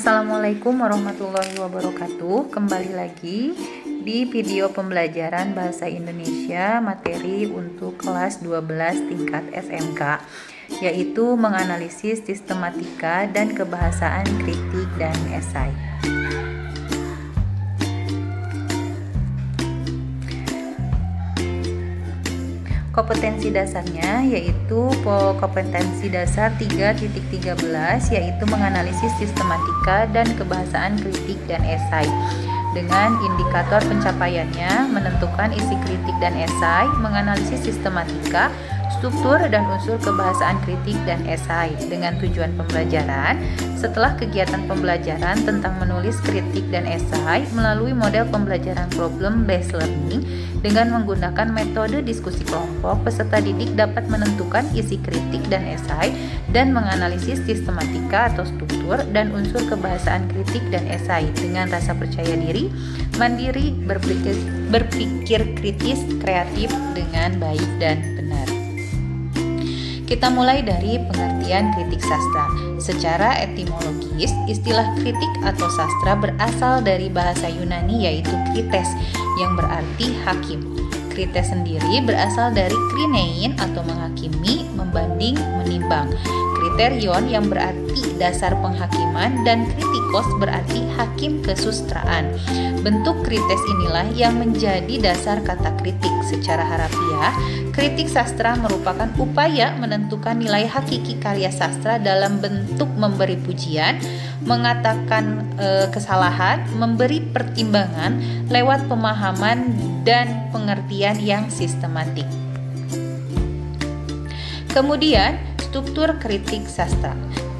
Assalamualaikum warahmatullahi wabarakatuh. Kembali lagi di video pembelajaran Bahasa Indonesia materi untuk kelas 12 tingkat SMK, yaitu menganalisis sistematika dan kebahasaan kritik dan esai. Kompetensi dasarnya yaitu kompetensi dasar 3.13, yaitu menganalisis sistematika dan kebahasaan kritik dan esai. Dengan indikator pencapaiannya, menentukan isi kritik dan esai, menganalisis sistematika, struktur dan unsur kebahasaan kritik dan esai. Dengan tujuan pembelajaran, setelah kegiatan pembelajaran tentang menulis kritik dan esai melalui model pembelajaran problem based learning dengan menggunakan metode diskusi kelompok, peserta didik dapat menentukan isi kritik dan esai dan menganalisis sistematika atau struktur dan unsur kebahasaan kritik dan esai dengan rasa percaya diri, mandiri, berpikir kritis, kreatif dengan baik dan benar. Kita mulai dari pengertian kritik sastra. Secara etimologis, istilah kritik atau sastra berasal dari bahasa Yunani yaitu krites yang berarti hakim. Krites sendiri berasal dari krinein atau menghakimi, membanding, menimbang. Kriterion yang berarti dasar penghakiman dan kritikos berarti hakim kesustraan. Bentuk krites inilah yang menjadi dasar kata kritik. Secara harafiah, kritik sastra merupakan upaya menentukan nilai hakiki karya sastra dalam bentuk memberi pujian, mengatakan kesalahan, memberi pertimbangan lewat pemahaman dan pengertian yang sistematik. Kemudian, struktur kritik sastra.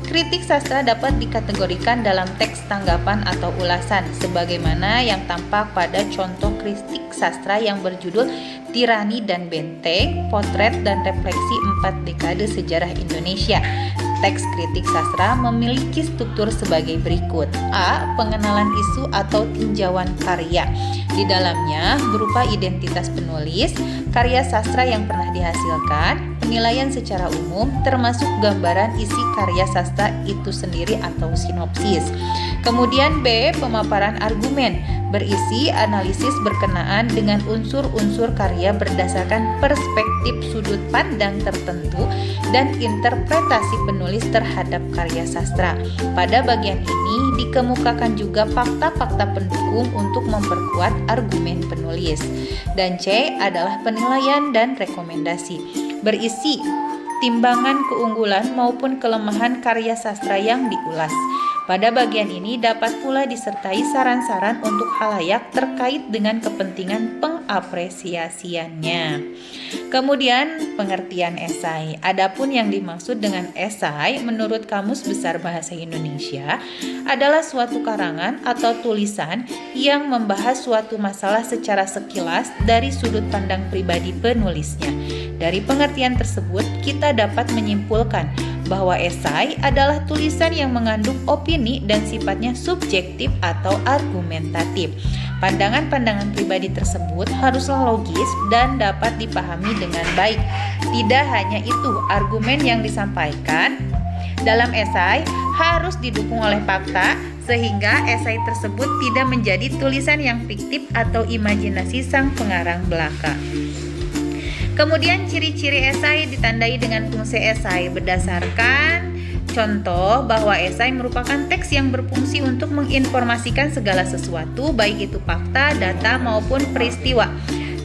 Kritik sastra dapat dikategorikan dalam teks tanggapan atau ulasan, sebagaimana yang tampak pada contoh kritik sastra yang berjudul Tirani dan Benteng, Potret dan Refleksi 4 Dekade Sejarah Indonesia. Teks kritik sastra memiliki struktur sebagai berikut. A. Pengenalan isu atau tinjauan karya. Di dalamnya berupa identitas penulis, karya sastra yang pernah dihasilkan, penilaian secara umum, termasuk gambaran isi karya sastra itu sendiri atau sinopsis. Kemudian B. Pemaparan argumen, berisi analisis berkenaan dengan unsur-unsur karya berdasarkan perspektif sudut pandang tertentu dan interpretasi penulis terhadap karya sastra. Pada bagian ini dikemukakan juga fakta-fakta pendukung untuk memperkuat argumen penulis. Dan C adalah penilaian dan rekomendasi, berisi timbangan keunggulan maupun kelemahan karya sastra yang diulas. Pada bagian ini dapat pula disertai saran-saran untuk khalayak terkait dengan kepentingan pengapresiasiannya. Kemudian pengertian esai. Adapun yang dimaksud dengan esai menurut Kamus Besar Bahasa Indonesia adalah suatu karangan atau tulisan yang membahas suatu masalah secara sekilas dari sudut pandang pribadi penulisnya. Dari pengertian tersebut, kita dapat menyimpulkan bahwa esai adalah tulisan yang mengandung opini dan sifatnya subjektif atau argumentatif. Pandangan-pandangan pribadi tersebut haruslah logis dan dapat dipahami dengan baik. Tidak hanya itu, argumen yang disampaikan dalam esai harus didukung oleh fakta, sehingga esai tersebut tidak menjadi tulisan yang fiktif atau imajinasi sang pengarang belaka. Kemudian ciri-ciri esai ditandai dengan fungsi esai berdasarkan contoh bahwa esai merupakan teks yang berfungsi untuk menginformasikan segala sesuatu, baik itu fakta, data maupun peristiwa,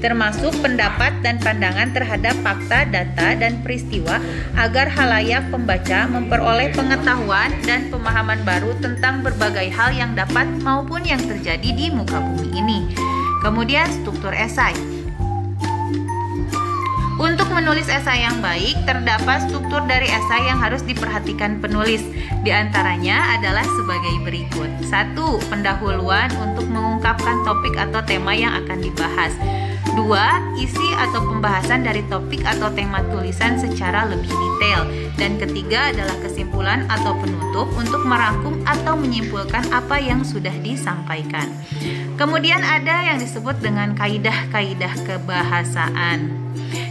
termasuk pendapat dan pandangan terhadap fakta, data, dan peristiwa agar khalayak pembaca memperoleh pengetahuan dan pemahaman baru tentang berbagai hal yang dapat maupun yang terjadi di muka bumi ini. Kemudian struktur esai. Untuk menulis esai yang baik, terdapat struktur dari esai yang harus diperhatikan penulis. Di antaranya adalah sebagai berikut. 1. Pendahuluan untuk mengungkapkan topik atau tema yang akan dibahas. 2. Isi atau pembahasan dari topik atau tema tulisan secara lebih detail. Dan ketiga adalah kesimpulan atau penutup untuk merangkum atau menyimpulkan apa yang sudah disampaikan. Kemudian ada yang disebut dengan kaidah-kaidah kebahasaan.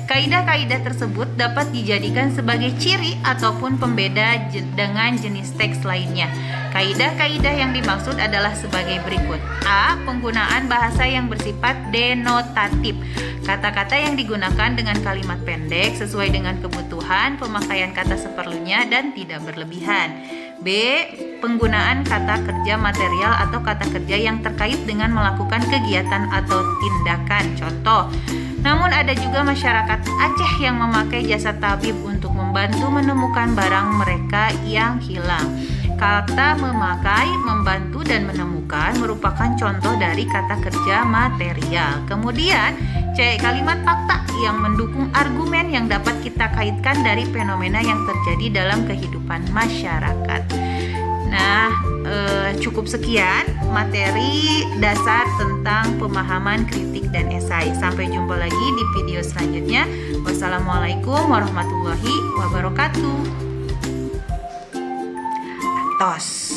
Kaidah-kaidah tersebut dapat dijadikan sebagai ciri ataupun pembeda dengan jenis teks lainnya. Kaidah-kaidah yang dimaksud adalah sebagai berikut. A. Penggunaan bahasa yang bersifat denotatif. Kata-kata yang digunakan dengan kalimat pendek sesuai dengan kebutuhan, pemakaian kata seperlunya dan tidak berlebihan. B. Penggunaan kata kerja material atau kata kerja yang terkait dengan melakukan kegiatan atau tindakan. Contoh, namun ada juga masyarakat Aceh yang memakai jasa tabib untuk membantu menemukan barang mereka yang hilang. Kata memakai, membantu, dan menemukan merupakan contoh dari kata kerja material. Kemudian, C. Kalimat fakta yang mendukung argumen yang dapat kita kaitkan dari fenomena yang terjadi dalam kehidupan masyarakat. Nah, cukup sekian materi dasar tentang pemahaman kritik dan esai. Sampai jumpa lagi di video selanjutnya. Wassalamualaikum warahmatullahi wabarakatuh. Atos.